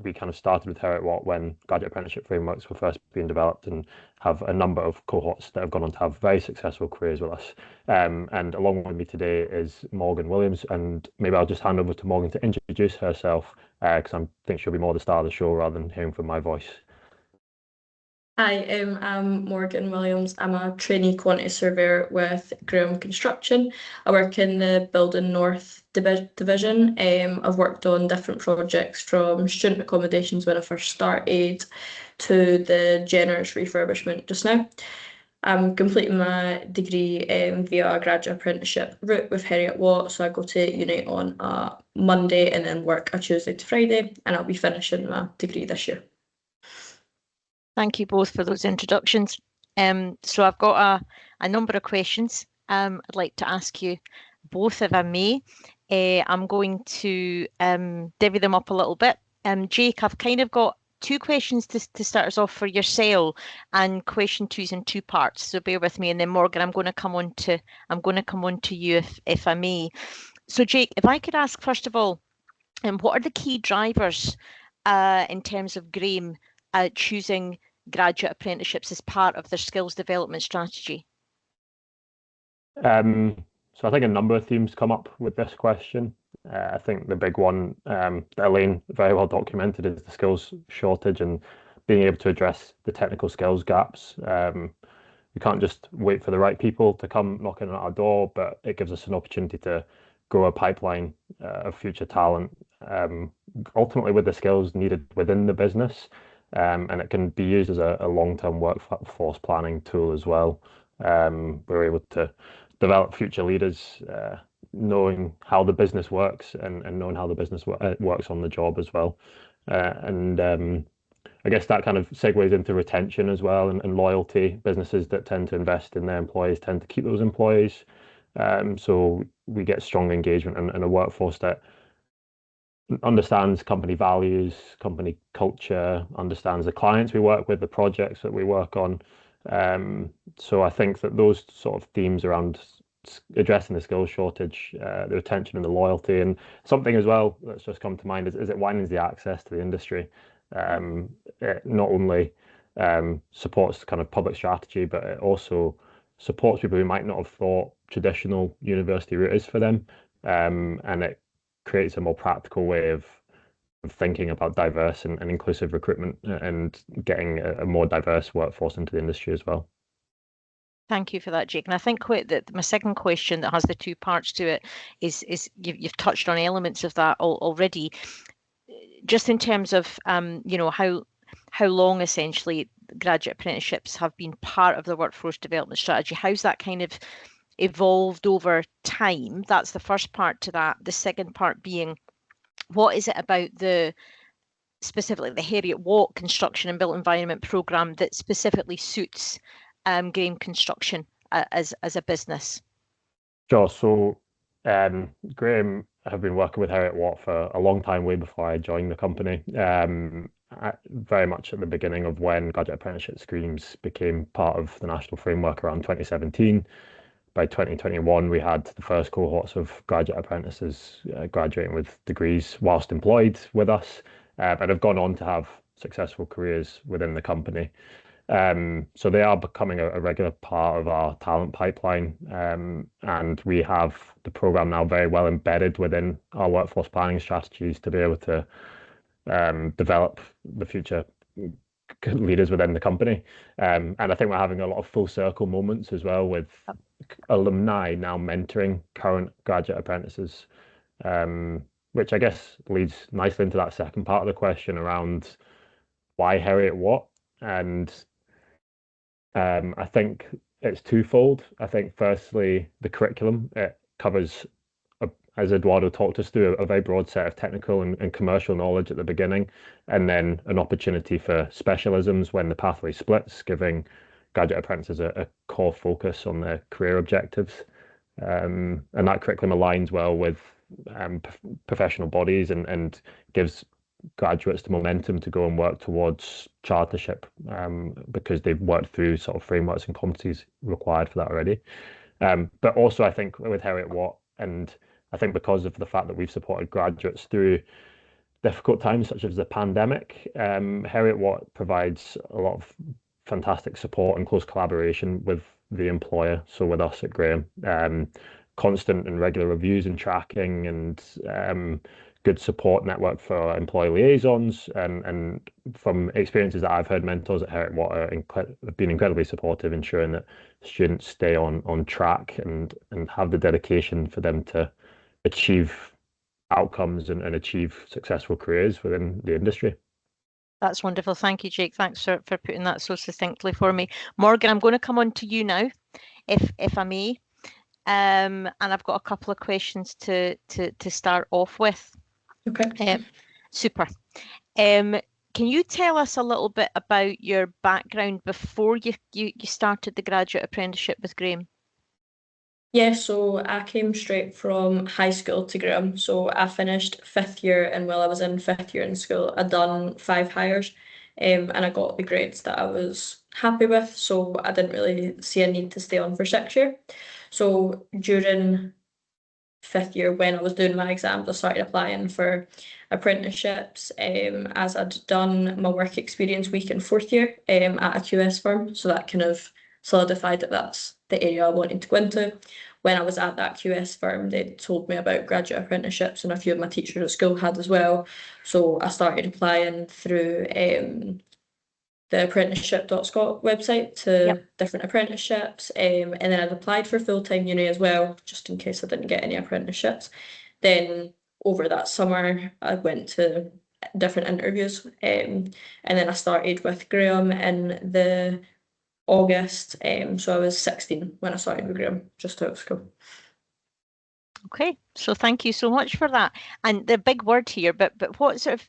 We kind of started with Heriot-Watt when graduate apprenticeship frameworks were first being developed, and have a number of cohorts that have gone on to have very successful careers with us. And along with me today is Morgan Williams, and maybe I'll just hand over to Morgan to introduce herself, because I think she'll be more the star of the show rather than hearing from my voice. Hi, I'm Morgan Williams. I'm a trainee quantity surveyor with Graham Construction. I work in the Building North division. I've worked on different projects from student accommodations when I first started to the generous refurbishment just now. I'm completing my degree via a graduate apprenticeship route with Heriot-Watt. So I go to uni on a Monday and then work a Tuesday to Friday, and I'll be finishing my degree this year. Thank you both for those introductions. So I've got a number of questions I'd like to ask you both, if I may. I'm going to divvy them up a little bit. Jake, I've kind of got 2 questions to start us off for yourself, and question 2's in 2 parts. So bear with me. And then Morgan, I'm going to come on to you if I may. So Jake, if I could ask first of all, what are the key drivers in terms of Graham choosing graduate apprenticeships as part of their skills development strategy? So I think a number of themes come up with this question. I think the big one that Elaine very well documented is the skills shortage and being able to address the technical skills gaps. We can't just wait for the right people to come knocking on our door, but it gives us an opportunity to grow a pipeline of future talent, ultimately with the skills needed within the business. And it can be used as a long-term workforce planning tool as well. We're able to develop future leaders, knowing how the business works and knowing how the business works on the job as well. I guess that kind of segues into retention as well, and loyalty. Businesses that tend to invest in their employees tend to keep those employees. So we get strong engagement and a workforce that understands company values, company culture, understands the clients we work with, the projects that we work on. So I think that those sort of themes around addressing the skills shortage, the retention and the loyalty, and something as well that's just come to mind is it widens the access to the industry. It not only supports kind of public strategy, but it also supports people who might not have thought traditional university route is for them, and it creates a more practical way of thinking about diverse and inclusive recruitment and getting a more diverse workforce into the industry as well. Thank you for that, Jake. And I think that my second question that has the 2 parts to it is you've touched on elements of that already. Just in terms of how long essentially graduate apprenticeships have been part of the workforce development strategy, how's that kind of evolved over time? That's the first part to that. The second part being, what is it about specifically the Heriot-Watt construction and built environment programme that specifically suits Graham Construction as a business? Sure. So Graham have been working with Heriot-Watt for a long time, way before I joined the company. Very much at the beginning of when graduate apprenticeship schemes became part of the national framework around 2017. By 2021, we had the first cohorts of graduate apprentices graduating with degrees whilst employed with us, and have gone on to have successful careers within the company. So they are becoming a regular part of our talent pipeline, and we have the program now very well embedded within our workforce planning strategies to be able to develop the future leaders within the company. And I think we're having a lot of full circle moments as well, with alumni now mentoring current graduate apprentices, which I guess leads nicely into that second part of the question around why Heriot-Watt. And I think it's twofold. I think firstly, the curriculum, it covers, as Eduardo talked us through, a very broad set of technical and commercial knowledge at the beginning, and then an opportunity for specialisms when the pathway splits, giving graduate apprentices a core focus on their career objectives. And that curriculum aligns well with professional bodies and gives graduates the momentum to go and work towards chartership, because they've worked through sort of frameworks and competencies required for that already. But also I think with Heriot-Watt, and I think because of the fact that we've supported graduates through difficult times such as the pandemic, Heriot-Watt provides a lot of fantastic support and close collaboration with the employer, so with us at Graham. Constant and regular reviews and tracking, and good support network for employee liaisons, and from experiences that I've heard, mentors at Heriot-Watt have been incredibly supportive, ensuring that students stay on track and have the dedication for them to achieve outcomes and achieve successful careers within the industry. That's wonderful. Thank you, Jake. Thanks for putting that so succinctly for me. Morgan, I'm going to come on to you now, if I may. And I've got a couple of questions to start off with. Okay. Super. Can you tell us a little bit about your background before you started the graduate apprenticeship with Graham? Yeah, so I came straight from high school to Graham. So I finished 5th year, and while I was in 5th year in school, I'd done 5 hires, and I got the grades that I was happy with. So I didn't really see a need to stay on for 6th year. So during 5th year, when I was doing my exams, I started applying for apprenticeships, as I'd done my work experience week in 4th year at a QS firm. So that kind of solidified that that's the area I wanted to go into. When I was at that QS firm, they told me about graduate apprenticeships, and a few of my teachers at school had as well. So I started applying through the apprenticeship.scot website to different apprenticeships, and then I'd applied for full-time uni as well, just in case I didn't get any apprenticeships. Then over that summer, I went to different interviews, and then I started with Graham in the August, so I was 16 when I started with Graham, just out of school. Okay, so thank you so much for that. And the big word here, but what sort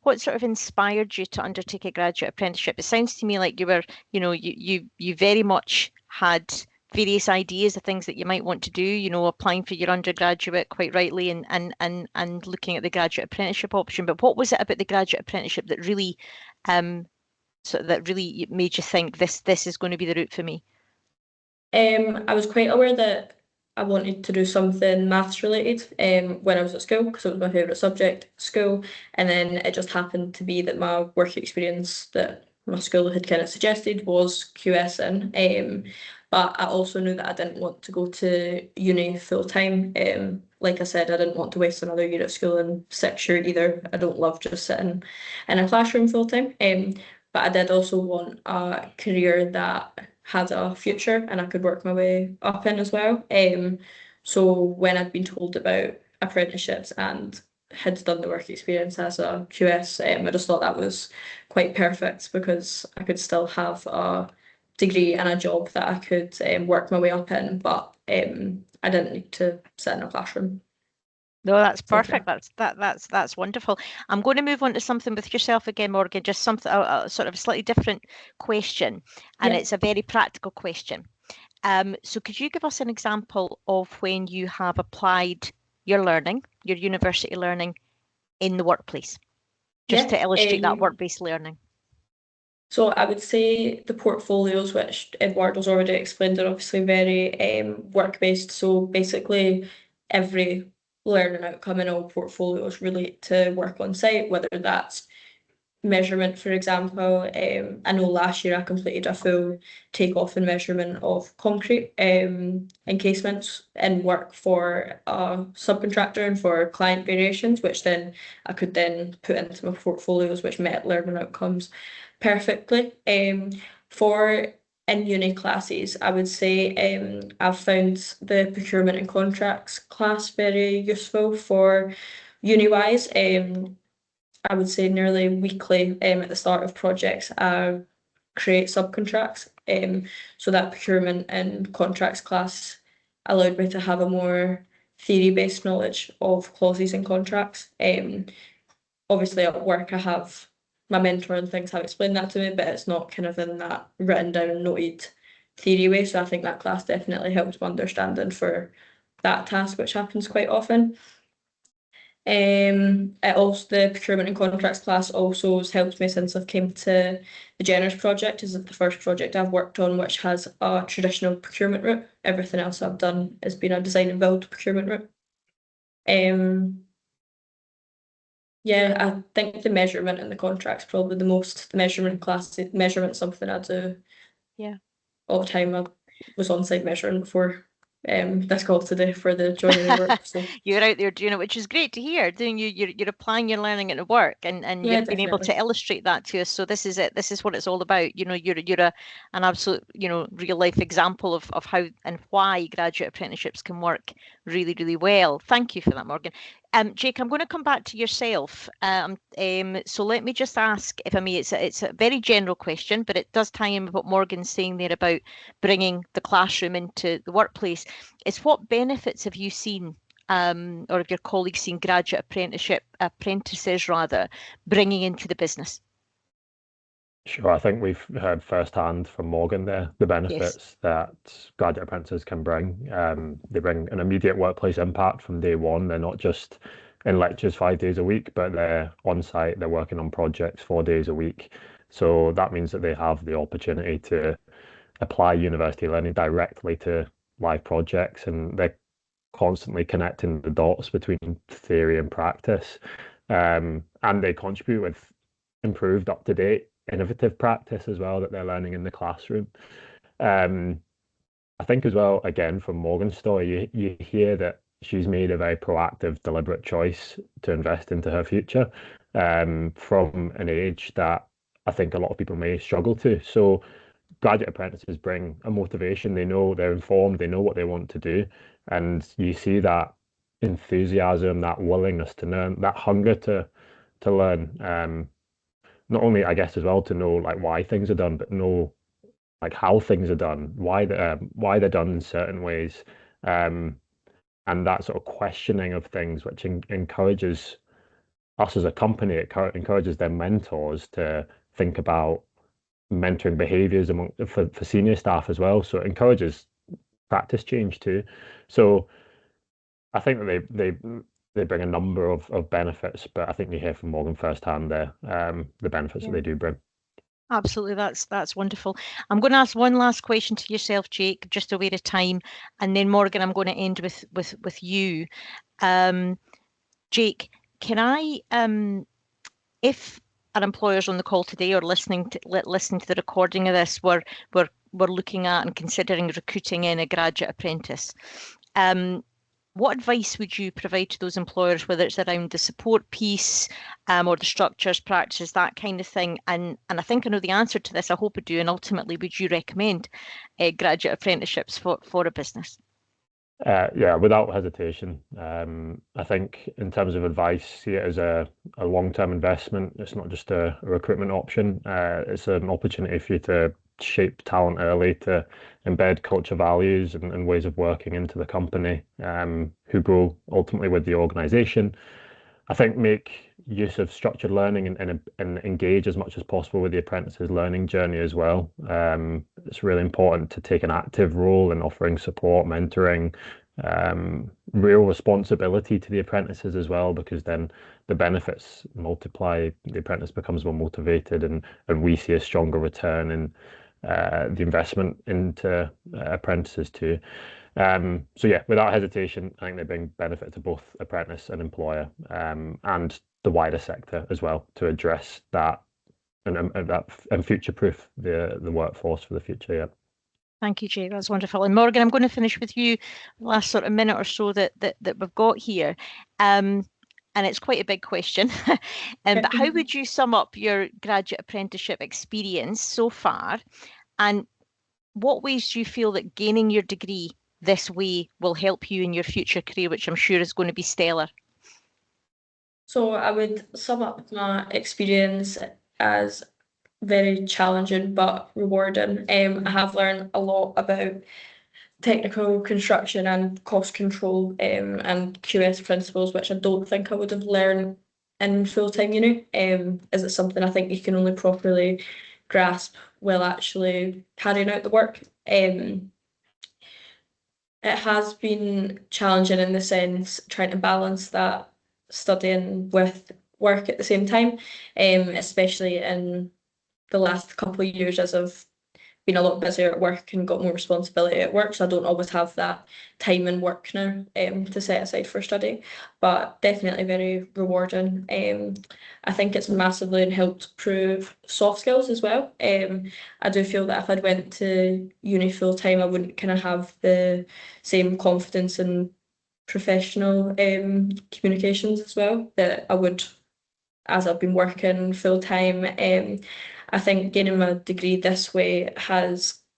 of inspired you to undertake a graduate apprenticeship? It sounds to me like you were, you very much had various ideas of things that you might want to do, applying for your undergraduate quite rightly, and looking at the graduate apprenticeship option. But what was it about the graduate apprenticeship that really made you think this is going to be the route for me? I was quite aware that I wanted to do something maths related when I was at school, because it was my favourite subject at school, and then it just happened to be that my work experience that my school had kind of suggested was QSing, but I also knew that I didn't want to go to uni full time. Like I said, I didn't want to waste another year at school in 6th year either. I don't love just sitting in a classroom full time, but I did also want a career that had a future and I could work my way up in as well. So when I'd been told about apprenticeships and had done the work experience as a QS, I just thought that was quite perfect, because I could still have a degree and a job that I could work my way up in, but I didn't need to sit in a classroom. No, that's So, perfect. That's wonderful. I'm going to move on to something with yourself again, Morgan. Just something sort of a slightly different question, and Yeah. it's a very practical question. So could you give us an example of when you have applied your learning, your university learning, in the workplace, just to illustrate that work-based learning? So I would say the portfolios, which Eduardo's already explained, are obviously very work-based. So basically, every learning outcome in all portfolios relate to work on site, whether that's measurement, for example. I know last year I completed a full takeoff and measurement of concrete encasements and work for a subcontractor and for client variations, which then I could then put into my portfolios, which met learning outcomes perfectly. For in uni classes, I would say I've found the procurement and contracts class very useful for uni-wise. I would say nearly weekly at the start of projects, I create subcontracts. So that procurement and contracts class allowed me to have a more theory-based knowledge of clauses and contracts. Obviously at work I have my mentor and things have explained that to me, but it's not kind of in that written down noted theory way. So I think that class definitely helped my understanding for that task, which happens quite often. The procurement and contracts class also has helped me since I've came to the Generous project. Is the first project I've worked on which has a traditional procurement route. Everything else I've done has been a design and build procurement route. Yeah, I think the measurement and the contracts probably the most. The measurement class, measurement's something I do all the time. I was on site measuring before this call today for the joinery work. So you're out there doing it, which is great to hear. You're applying your learning into work, and yeah, you've been able to illustrate that to us. So this is it. This is what it's all about. You're an absolute real life example of how and why graduate apprenticeships can work really, really well. Thank you for that, Morgan. Jake, I'm going to come back to yourself. So let me just ask, if I may, it's a very general question, but it does tie in with what Morgan's saying there about bringing the classroom into the workplace. It's what benefits have you seen, or have your colleagues seen graduate apprentices bringing into the business? Sure, I think we've heard firsthand from Morgan there the benefits that graduate apprentices can bring. They bring an immediate workplace impact from day one. They're not just in lectures 5 days a week, but they're on site, they're working on projects 4 days a week. So that means that they have the opportunity to apply university learning directly to live projects, and they're constantly connecting the dots between theory and practice. And they contribute with improved, up-to-date, innovative practice as well that they're learning in the classroom. I think as well, again, from Morgan's story, you hear that she's made a very proactive, deliberate choice to invest into her future from an age that I think a lot of people may struggle to. So graduate apprentices bring a motivation. They know, they're informed, they know what they want to do. And you see that enthusiasm, that willingness to learn, that hunger to learn. Not only, I guess, as well to know like why things are done, but know like how things are done, why they're done in certain ways, and that sort of questioning of things, which encourages us as a company. It encourages their mentors to think about mentoring behaviours for senior staff as well. So it encourages practice change too. So I think that they bring a number of benefits, but I think you hear from Morgan firsthand there the benefits that they do bring. Absolutely, that's wonderful. I'm going to ask one last question to yourself, Jake, just aware of time, and then Morgan, I'm going to end with you. Jake, can I, if our employers on the call today or listening to the recording of this, we're looking at and considering recruiting in a graduate apprentice, what advice would you provide to those employers, whether it's around the support piece or the structures, practices, that kind of thing? And I think I know the answer to this, I hope I do. And ultimately, would you recommend graduate apprenticeships for a business? Yeah, without hesitation. I think in terms of advice, see it as a long-term investment. It's not just a recruitment option. It's an opportunity for you to shape talent early, to embed culture values and ways of working into the company, who grow ultimately with the organisation. I think make use of structured learning and engage as much as possible with the apprentices' learning journey as well. It's really important to take an active role in offering support, mentoring, real responsibility to the apprentices as well, because then the benefits multiply. The apprentice becomes more motivated, and we see a stronger return in the investment into apprentices too. So yeah, without hesitation, I think they bring benefit to both apprentice and employer, and the wider sector as well, to address that and future-proof the workforce for the future. Yeah. Thank you, Jay. That's wonderful. And Morgan, I'm going to finish with you the last sort of minute or so that we've got here. And it's quite a big question. But how would you sum up your graduate apprenticeship experience so far? And what ways do you feel that gaining your degree this way will help you in your future career, which I'm sure is going to be stellar? So I would sum up my experience as very challenging but rewarding. I have learned a lot about technical construction and cost control, and QS principles, which I don't think I would have learned in full-time uni. Is it something I think you can only properly grasp while actually carrying out the work. It has been challenging in the sense trying to balance that studying with work at the same time, especially in the last couple of years as I've been a lot busier at work and got more responsibility at work, so I don't always have that time in work now to set aside for study, but definitely very rewarding. I think it's massively helped prove soft skills as well. I do feel that if I'd went to uni full time, I wouldn't kind of have the same confidence in professional communications as well that I would as I've been working full time. I think gaining my degree this way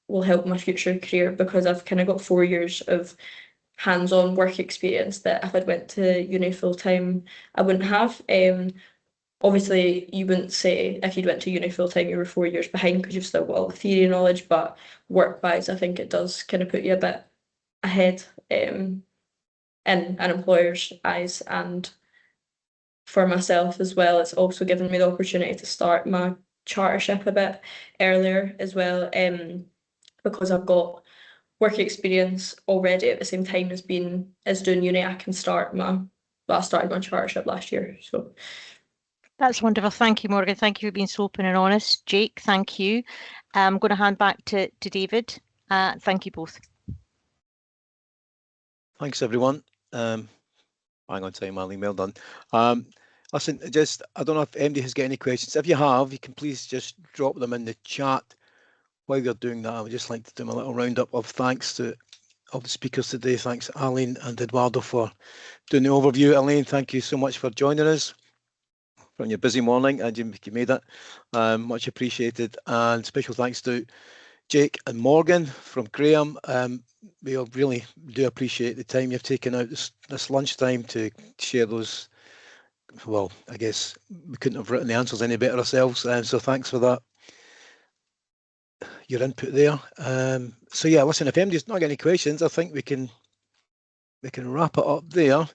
will help my future career, because I've kind of got 4 years of hands-on work experience that if I'd went to uni full time, I wouldn't have. Obviously, you wouldn't say if you'd went to uni full time you were 4 years behind because you've still got all the theory knowledge, but work-wise, I think it does kind of put you a bit ahead in an employer's eyes. And for myself as well, it's also given me the opportunity to start my chartership a bit earlier as well, because I've got work experience already at the same time as doing uni. I started my chartership last year. So that's wonderful. Thank you, Morgan. Thank you for being so open and honest. Jake, thank you. I'm going to hand back to David. Thank you both. Thanks, everyone. Hang on time, Marlene, well done. Listen, I don't know if anybody has got any questions. If you have, you can please just drop them in the chat. While you're doing that, I would just like to do my little roundup of thanks to all the speakers today. Thanks, Aline and Eduardo, for doing the overview. Aline, thank you so much for joining us from your busy morning, and you made it. Much appreciated. And special thanks to Jake and Morgan from Graham. We really do appreciate the time you've taken out this lunchtime to share those. Well, I guess we couldn't have written the answers any better ourselves, so thanks for that, your input there. So yeah, listen, if anybody's not got any questions, I think we can wrap it up there.